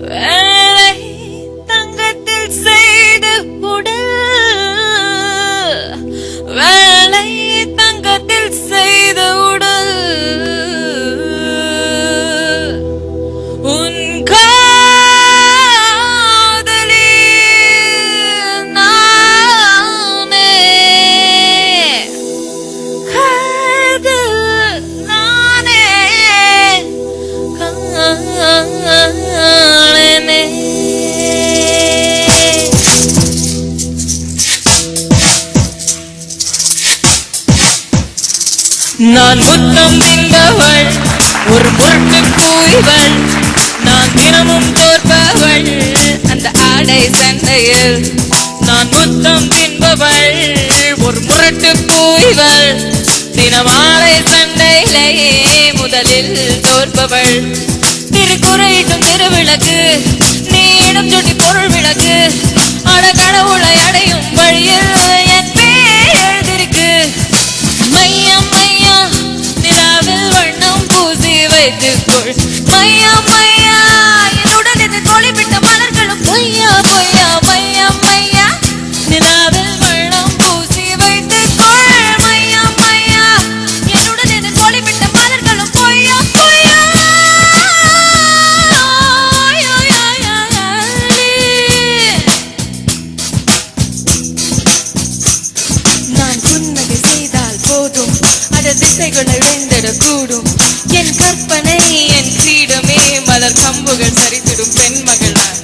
வேலை தங்கத்தில் செய்த உடல், வேலை தங்கத்தில் செய்த உடல், உன் காதலி நானே, காதல் நானே, காணனே. நான் முத்தம் தின்பவள், ஒரு முரட்டு பூய்வள், நான் தினமும் தோற்பவள் அந்த ஆடை சண்டையில். நான் முத்தம் தின்பவள், ஒரு முரட்டு பூய்வள், தினம் ஆடை சண்டையிலேயே முதலில் தோற்பவள். திருக்குறையிட்டும் திருவிளக்கு, நீ இடம் சுட்டி பொருள் விளக்கு, அட கடவுளை அடையும் வழியில் என் பேர் எழுதிருக்கு. மையா மையா நிலாவில் வண்ணம் பூசி வைத்துக்கொள், மையா மையா என்னுடன் இது கோழிப்பிட்ட மலர்களும் பொய்யா பொய்யா. மையா மையா நிலாவில் வண்ணம் பூசி வைத்துக்கொள், மையா மையா என்னுடன் இது கோழிப்பிட்ட மலர்களும் பொய்யா பொய்யா. நான் புன்னகை செய்தால் போதும், அதன் திசைகளை வெந்திடக்கூடும். என் கற்பனை என் கிரீடமே, மலர் கம்புகள் சரித்திடும் பெண்மகளார்.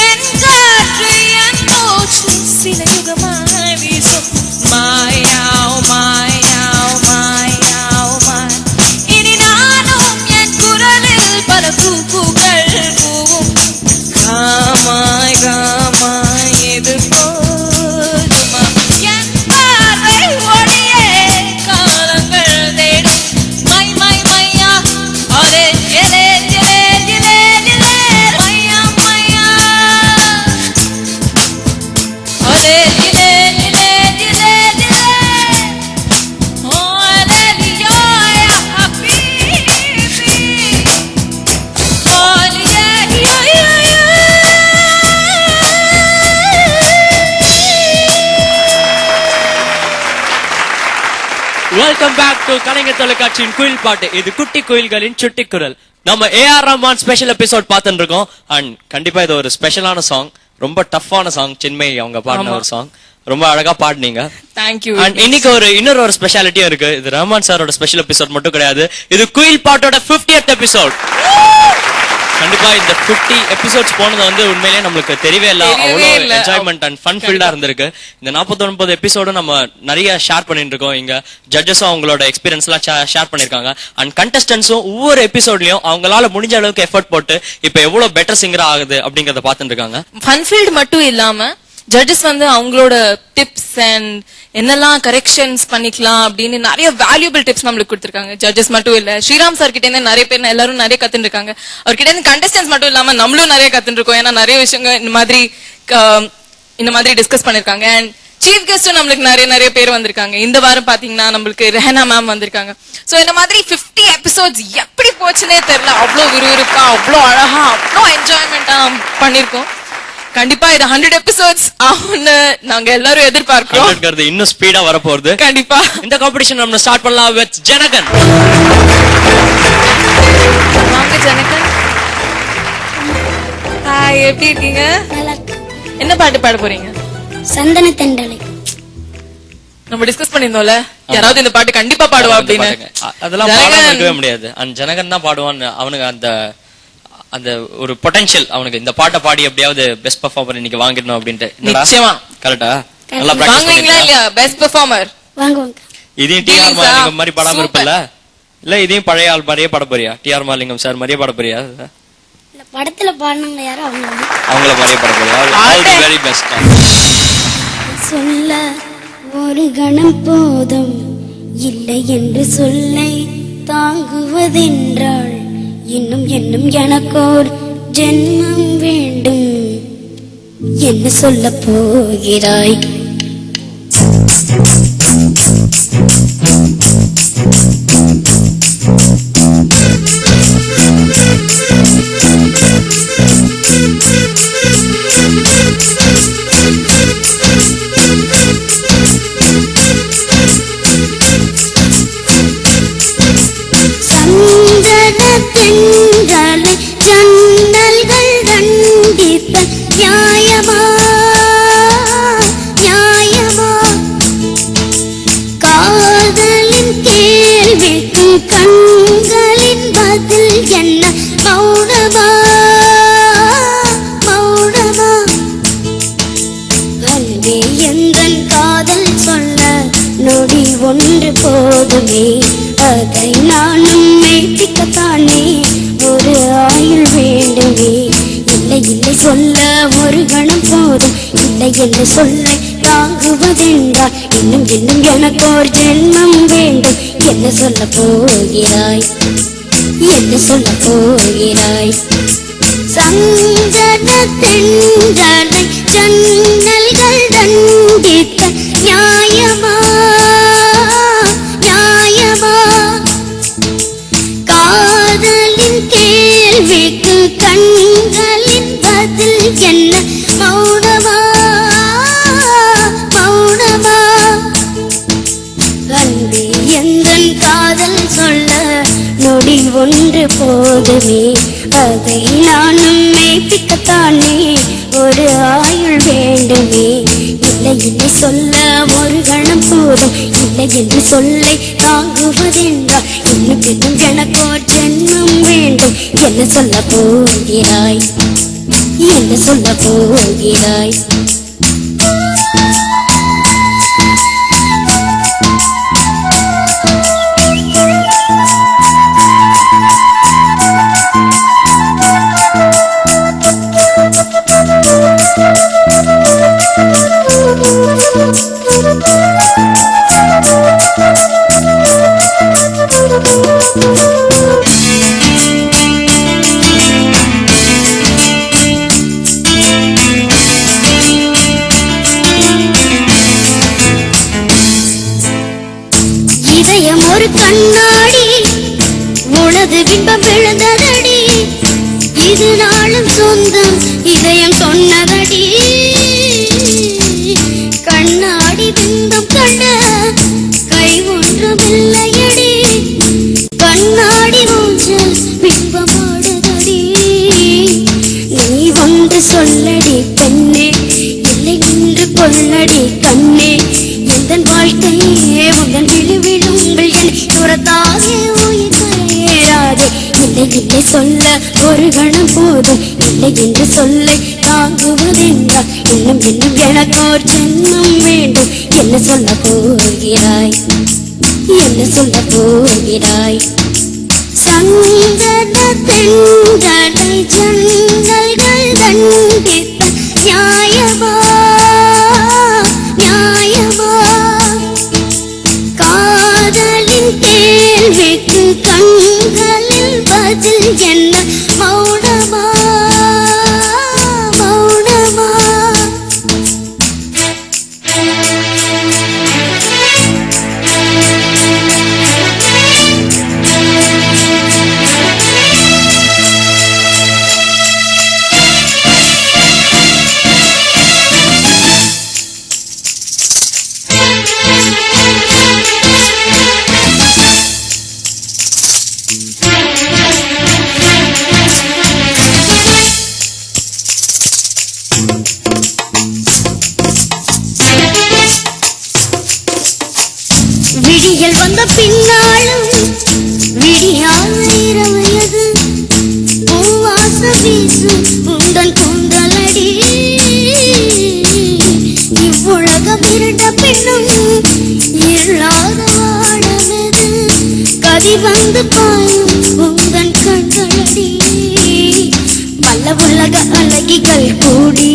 என் காற்று என் மூச்சு சில யுகமாய் வீசும். மாயாவ் மாயாவ் மாயாவ் மாய், இனி நானும் என் குரலில் பல பூக்கள் பூவும். காமாய் காமாய் எது போதுமா, என் பார்வை ஒளியே காலங்கள் தேடும். மை மை மையா ஒரே எலே எலே எலே எலே, மையா மையா ஒரே எலே எலே எலே எலே, ஓ எலியோ யா ஹபீபி, ஓ லியா யா யா யா. வெல்கம் பேக் டு கலைஞர் தொலைக்காட்சியின் குயில் பாட்டு. இது குட்டி குயில்களின் சுட்டி குரல். நம்ம ஏஆர் ரஹ்மான் ஸ்பெஷல் எபிசோட் பார்த்துட்டு இருக்கோம். அண்ட் கண்டிப்பா இது ஒரு ஸ்பெஷலான சாங், ரொம்ப டஃப்பான சாங். சின்மை அவங்க பாடின ஒரு சாங், ரொம்ப அழகா பாடினீங்க. தேங்க்யூ. அண்ட் இன்னைக்கு இன்னொரு ஸ்பெஷாலிட்டியும் இருக்கு. இது ரஹ்மான் சாரோட ஸ்பெஷல் எபிசோட் மட்டும் கிடையாது, இது குயில் பாட்டோட 50th எபிசோட். கண்டிப்பா இந்த 50 எபிசோட்ஸ் போனது உண்மையிலேயே நம்மளுக்கு தெரியவே இல்லை. அவ்வளோ என்ஜாய்மெண்ட் அண்ட் ஃபன் ஃபீல்டா இருந்திருக்கு. இந்த 49 எபிசோடும் நம்ம நிறைய ஷேர் பண்ணிட்டு இருக்கோம். இங்க ஜட்ஜஸும் அவங்களோட எக்ஸ்பீரியன்ஸ் எல்லாம் ஷேர் பண்ணிருக்காங்க. அண்ட் கண்டஸ்டன்ஸும் ஒவ்வொரு எபிசோட்லயும் அவங்களால முடிஞ்ச அளவுக்கு எஃபர்ட் போட்டு இப்ப எவ்வளவு பெட்டர் சிங்கரா ஆகுது அப்படிங்கறத பாத்துட்டு இருக்காங்க. ஃபன் ஃபீல்ட் மட்டும் இல்லாம ஜட்ஜஸ் அவங்களோட டிப்ஸ் அண்ட் என்னெல்லாம் கரெக்ஷன்ஸ் பண்ணிக்கலாம் அப்படின்னு நிறைய வேல்யூபிள் டிப்ஸ் நம்மளுக்கு கொடுத்திருக்காங்க. ஜட்ஜஸ் மட்டும் இல்ல, ஸ்ரீராம் சார் கிட்ட இருந்து நிறைய பேர் எல்லாரும் நிறைய கத்துட்டு இருக்காங்க. அவர்கிட்ட இருந்து கண்டஸ்டன்ஸ் மட்டும் இல்லாம நம்மளும் நிறைய கத்துட்டு இருக்கோம். ஏன்னா நிறைய விஷயங்கள் இந்த மாதிரி டிஸ்கஸ் பண்ணிருக்காங்க. அண்ட் சீஃப் கெஸ்டும் நம்மளுக்கு நிறைய பேர் வந்திருக்காங்க. இந்த வாரம் பாத்தீங்கன்னா நம்மளுக்கு ரெஹனா மேம் வந்திருக்காங்க. சோ இந்த மாதிரி 50 எபிசோட்ஸ் எப்படி போச்சுன்னே தெரியல. அவ்வளவு விறுவிறுப்பா, அவ்வளவு அழகா, அவ்வளவு என்ஜாய்மெண்டா பண்ணிருக்கோம். கண்டிப்பா இது 100 எபிசோட்ஸ் ஆகும்னு நாங்க எல்லாரும் எதிர்பார்க்கிறோம். இன்னும் ஸ்பீடா வர போகுது. கண்டிப்பா இந்த காம்படிஷன் நம்ம ஸ்டார்ட் பண்ணலாம் வித் ஜனகன். வாங்க ஜனகன். ஹாய், எப்படி இருக்கீங்க? என்ன பாட்டு பாட போறீங்க? சந்தன தென்றலை. நம்ம டிஸ்கஸ் பண்ணிருந்தோம்ல, யாராவது இந்த பாட்டு கண்டிப்பா பாடுவா அப்படின்னு. அதெல்லாம் பாடாம இருக்கவே முடியாது. அந்த ஜனகன் தான் பாடுவான். அவனுக்கு அந்த ஒரு பொட்டன்ஷியல், அவனுக்கு இந்த பாட்டை பாடி எப்படியாவது பெஸ்ட் பெர்ஃபார்மர் இன்னைக்கு வாங்கிடணும் அப்படின்ட்டு. நிச்சயமா. கரெக்டா? நல்லா பிராக்டீஸ் வாங்குவீங்களா இல்லையா பெஸ்ட் பெர்ஃபார்மர்? வாங்குவாங்க. இதையும் டிஆர் மாலிங்கம் மாதிரி பாடாம இருப்பல? இல்ல இதையும் பழைய ஆள் மாதிரியே பாட போறியா? டிஆர் மாலிங்கம் சார் மாதிரியே பாட போறியா? இல்ல படத்துல பாடுனாங்க யாரோ அவங்கள மாதிரியே பாட போறியா? All the very best. சொல்ல ஒரு கணம் போதும் இல்லை என்று சொல்லை தாங்குவதென்றால் இன்னும் இன்னும் எனக்கோர் ஜென்மம் வேண்டும். என்ன சொல்ல போகிறாய்? எனக்கோர் ஜென்மம் வேண்டும். என்ன சொல்ல போகிறாய், என்ன சொல்ல போகிறாய்? சந்தன தென்றலை ஜன்னல்கள் தண்டித்த நியாயமா, நியாயமா? காதலின் கேள்விக்கு கண்களின் பதில் என்ன? மௌனமா, மௌனமா? அன்பே எந்தன் காதல் சொல்ல நொடி ஒன்று போதுமே, அதை நானும் மெய்ப்பிக்கத்தானே ஒரு ஆயுள் வேண்டுமே. இல்லை இல்லை சொல்ல ஒரு கணம் போதும், இல்லை என்று சொல்லை தாங்குவதென்றால் இன்னும் இன்னும் எனக்கோர் ஜென்மம் வேண்டும். என்ன சொல்ல போகிறாய், என்ன சொல்ல போகிறாய்? இதயம் ஒரு கண்ணாடி, உனது பிம்பம் விழுந்ததடி, இது நாளும் சொந்தம் இதயம் சொன்னதடி. கண்ணாடி பிம்பம் கண்ட கை ஒன்றுமில்லையடி, கண்ணாடி ஊஞ்சல் பிம்பமாடுதடி. நீ ஒன்று சொல்லடி பெண்ணே, இல்லை என்று கொள்ளடி கண்ணே. எந்தன் வாழ்க்கையே உந்தன் விழுவிழுங்கள் என்னை துரத்தாதே, உயிர் கரையேறாதே. இல்லை இல்லை சொல்ல ஒரு கணம் போதும், இல்லை என்று சொல்லை தாங்குவதென்றால் இன்னும் இன்னும் எனக்கோர் ஜென்மம் வேண்டும். என்ன சொல்ல போகிறாய், என்ன சொல்ல போகிறாய்? சந்தன தென்றலை ஜன்னல்கள் தண்டித்த நியாயமா, நியாயமா? காதலின் கேள்விக்கு கண்களில் பதில் என்ன? மௌனமா, மௌனமா? விடியல் வந்த பின்னாலும் விடியாத இரவையது, பூவாசம் வீசும் உந்தன் கூந்தலடி. இவ்வுலகம் இருண்ட பின்னும் இருளாத வாடமெது, கதி வந்து பாயும் உந்தன் கண்களடி. பல உலக அழகிகள் கூடி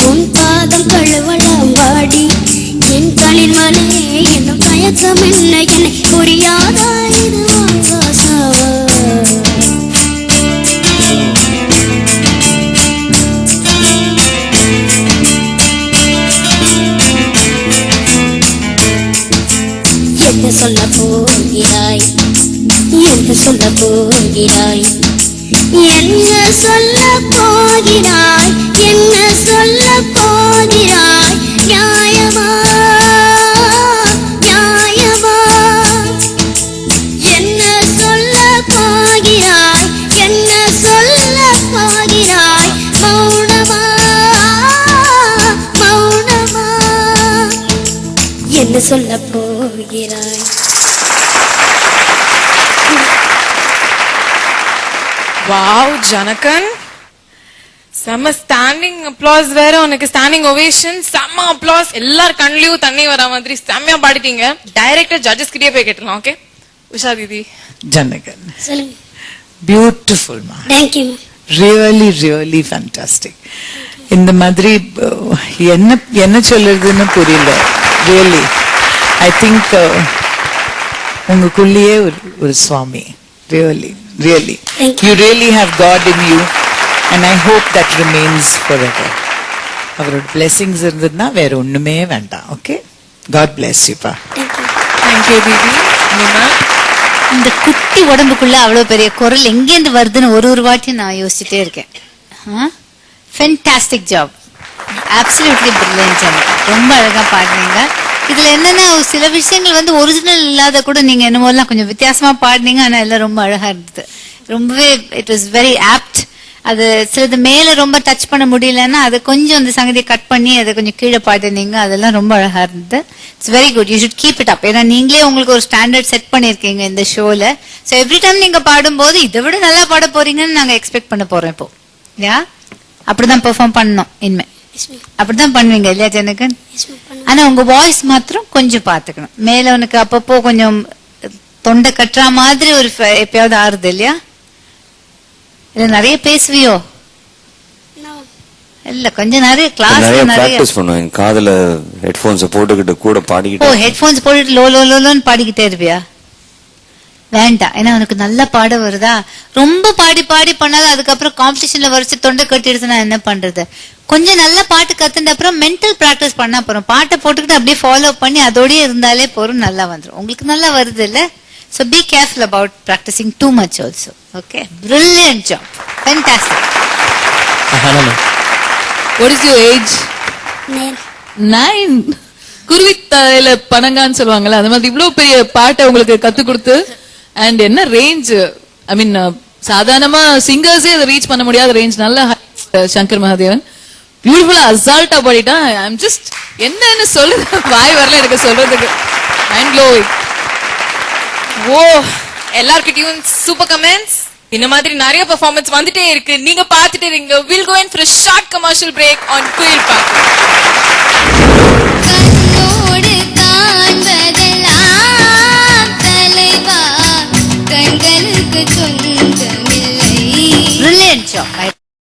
உன் பாதம் கழுவலாம் வாடி. என் களிர் மலையே என்னும் தயக்கம் என்ன, என்னை புரியாதா இது வாழ்வாசாவா? என்ன சொல்ல போகிறாய், என்ன சொல்ல போகிறாய்? என்ன சொல்ல போகிறாய், என்ன சொல்ல போகிறாய்? நியாயமா, நியாயமா? என்ன சொல்ல போகிறாய், என்ன சொல்ல போகிறாய்? மௌனமா, மௌனமா? என்ன சொல்ல போகிறாய்? வாவ் ஜனகன், செம்ம ஸ்டாண்டிங் அப்ளாஸ் வேற, உனக்கு ஸ்டாண்டிங் ஓவேஷன், செம்ம அப்ளாஸ். எல்லார் கண்லயும் தண்ணி வர மாதிரி செம்மையா பாடிட்டீங்க. டைரக்டர் ஜட்ஜஸ் கிட்டே போய் கேட்டலாம். ஓகே உஷா தீதி. ஜனகன், சொல்லுங்க. பியூட்டிஃபுல் மா, தேங்க்யூ. Really really fantastic. இந்த மாதிரி என்ன என்ன சொல்றதுன்னு புரியல. ரியலி I think உங்களுக்குள்ளேயே ஒரு சுவாமி. Really, really. Thank You really have God in you, and I hope that remains forever. அவரோட blessings இருந்ததுன்னா வேற ஒண்ணுமே வேண்டாம். Okay? God bless you, pa. Thank you தீதி. இந்த குட்டி உடம்புக்குள்ள அவ்வளவு பெரிய குரல் எங்கேருந்து வருதுன்னு ஒரு வாட்டி நான் யோசிச்சுட்டே இருக்கேன். Fantastic job, absolutely brilliant. ரொம்ப அழகா பாடுனீங்க. இதுல என்னன்னா சில விஷயங்கள் வந்து ஒரிஜினல் இல்லாத கூட நீங்க என்னமோலாம் கொஞ்சம் வித்தியாசமா பாடுனீங்க. ஆனா எல்லாம் ரொம்ப அழகா இருந்தது. ரொம்பவே இட் வாஸ் வெரி ஆப்ட். அது சிலது மேல ரொம்ப டச் பண்ண முடியலன்னா அது கொஞ்சம் அந்த சங்கதியை கட் பண்ணி அதை கொஞ்சம் கீழே பாடுனீங்க. அதெல்லாம் ரொம்ப அழகா இருந்தது. It's very good. You should keep it up. ஏன்னா நீங்களே உங்களுக்கு ஒரு ஸ்டாண்டர்ட் செட் பண்ணிருக்கீங்க இந்த ஷோல. ஸோ எவ்ரி டைம் நீங்க பாடும்போது இதை விட நல்லா பாட போறீங்கன்னு நாங்க எக்ஸ்பெக்ட் பண்ண போறோம் இப்போ. யா, அப்படிதான் பெர்ஃபார்ம் பண்ணணும் இனிமே. அப்படிதான் பண்ணுவீங்க இல்லையா ஜனகன்? ஆனா உங்க வாய்ஸ் மாத்திரம் கொஞ்சம் பாத்துக்கணும். மேல உனக்கு அப்பப்போ கொஞ்சம் தொண்டை கட்டுற மாதிரி ஒரு எப்பயாவது ஆறுது இல்லையா? இல்ல நிறைய பேசுவியோ? இல்ல கொஞ்சம் நிறைய கிளாஸ் நிறைய நிறைய பிராக்டிஸ் பண்ணுவேன். காதுல ஹெட்போன்ஸ் போட்டுக்கிட்டு கூட ஓ பாடிக்கிட்டு. ஹெட்போன்ஸ் போட்டுட்டு லோ லோ லோன்னு பாடிக்கிட்டே இருப்பியா? வேண்டாம். ஏன்னா உனக்கு நல்லா பாட வருதா? ரொம்ப பாடி பாடி பண்ணாலும் அதுக்கப்புறம் காம்படிஷன்ல வரைச்சு தொண்டை கட்டிடுதுன்னா என்ன பண்றது? கொஞ்சம் நல்ல பாட்டு கத்துட்ட அப்புறம் மென்டல் பிராக்டிஸ் பண்ணா போறோம். பாட்டை போட்டுக்கிட்டு அப்படியே ஃபாலோ பண்ணி அதோடய இருந்தாலே போறோம், நல்லா வந்துடும். உங்களுக்கு நல்லா வருது இல்ல? So be careful about practicing too much also. Okay? Brilliant job. Fantastic. What is your age? 9. குருவித்தாயில பனங்கான்னு சொல்லுவாங்கல்ல, அந்த மாதிரி இவ்வளவு பெரிய பாட்டை உங்களுக்கு கத்து கொடுத்து அண்ட் என்ன ரேஞ்ச், ஐ மீன் சாதாரணமா சிங்கர்ஸே அதை ரீச் பண்ண முடியாத ரேஞ்ச். நல்ல சங்கர் மகாதேவன் பியூட்டிஃபுல்லா அசால்ட்டா பாடிட்டா. ஐம் ஜஸ்ட் என்னன்னு சொல்லுது, வாய் வரல எனக்கு சொல்றதுக்கு. Mind blowing. ஓ, எல்லார்கிட்டயும் சூப்பர் கமெண்ட்ஸ். இந்த மாதிரி நிறைய பெர்ஃபார்மன்ஸ் வந்துட்டே இருக்கு. நீங்க பாத்துட்டு இருங்க. We'll go in for a short commercial break on Kuil Paakku.